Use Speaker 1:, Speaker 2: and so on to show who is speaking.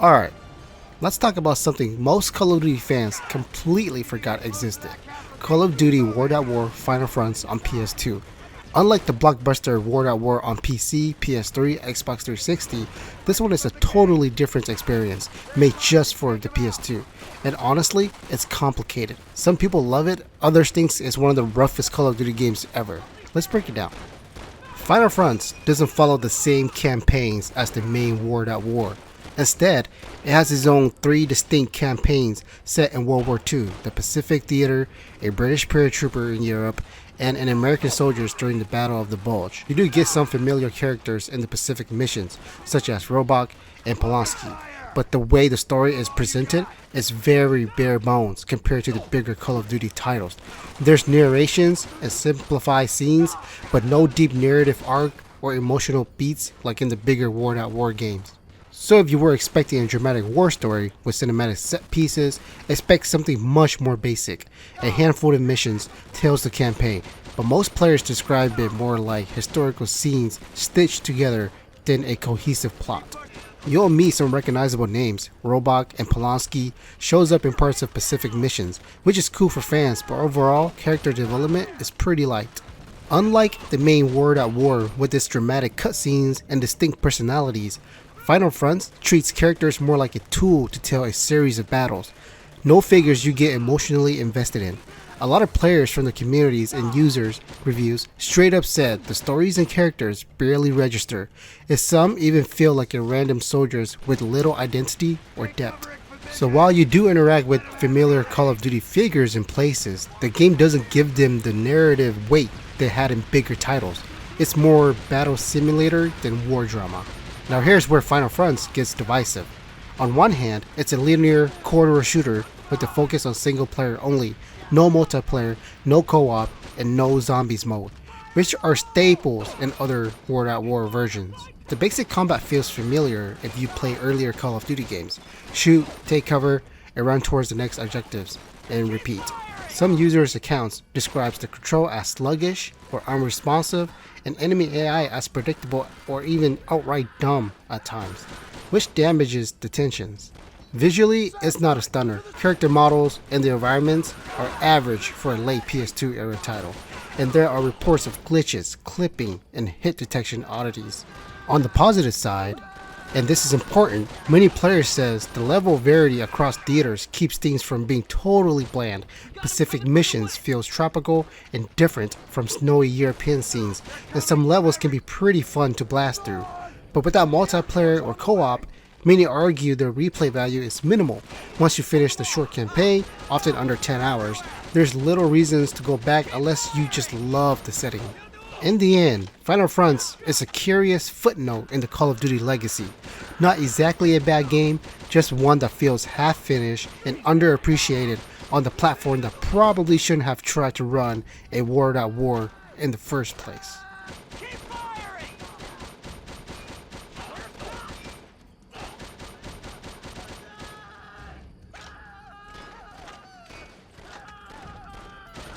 Speaker 1: Alright, let's talk about something most Call of Duty fans completely forgot existed. Call of Duty World at War Final Fronts on PS2. Unlike the blockbuster World at War on PC, PS3, Xbox 360, this one is a totally different experience, made just for the PS2. And honestly, it's complicated. Some people love it, others think it's one of the roughest Call of Duty games ever. Let's break it down. Final Fronts doesn't follow the same campaigns as the main World at War. Instead, it has its own 3 distinct campaigns set in World War II, the Pacific Theater, a British paratrooper in Europe, and an American soldiers during the Battle of the Bulge. You do get some familiar characters in the Pacific missions, such as Roebuck and Polanski, but the way the story is presented is very bare bones compared to the bigger Call of Duty titles. There's narrations and simplified scenes, but no deep narrative arc or emotional beats like in the bigger World at War games. So if you were expecting a dramatic war story with cinematic set pieces, expect something much more basic. A handful of missions tells the campaign, but most players describe it more like historical scenes stitched together than a cohesive plot. You'll meet some recognizable names. Roebuck and Polanski shows up in parts of Pacific missions, which is cool for fans, but overall, character development is pretty light. Unlike the main World at War with its dramatic cutscenes and distinct personalities, Final Fronts treats characters more like a tool to tell a series of battles, no figures you get emotionally invested in. A lot of players from the communities and users' reviews straight up said the stories and characters barely register, and some even feel like a random soldiers with little identity or depth. So while you do interact with familiar Call of Duty figures and places, the game doesn't give them the narrative weight they had in bigger titles. It's more battle simulator than war drama. Now here's where Final Fronts gets divisive. On one hand, it's a linear corridor shooter with the focus on single player only, no multiplayer, no co-op, and no zombies mode, which are staples in other World at War versions. The basic combat feels familiar if you play earlier Call of Duty games. Shoot, take cover, and run towards the next objectives, and repeat. Some users' accounts describes the control as sluggish or unresponsive, and enemy AI as predictable or even outright dumb at times, which damages the tensions. Visually, it's not a stunner. Character models and the environments are average for a late PS2 era title, and there are reports of glitches, clipping, and hit detection oddities. On the positive side, and this is important, many players says the level of variety across theaters keeps things from being totally bland. Pacific missions feels tropical and different from snowy European scenes, and some levels can be pretty fun to blast through. But without multiplayer or co-op, many argue the replay value is minimal. Once you finish the short campaign, often under 10 hours, there's little reasons to go back unless you just love the setting. In the end, Final Fronts is a curious footnote in the Call of Duty legacy. Not exactly a bad game, just one that feels half-finished and underappreciated on the platform that probably shouldn't have tried to run a World at War in the first place.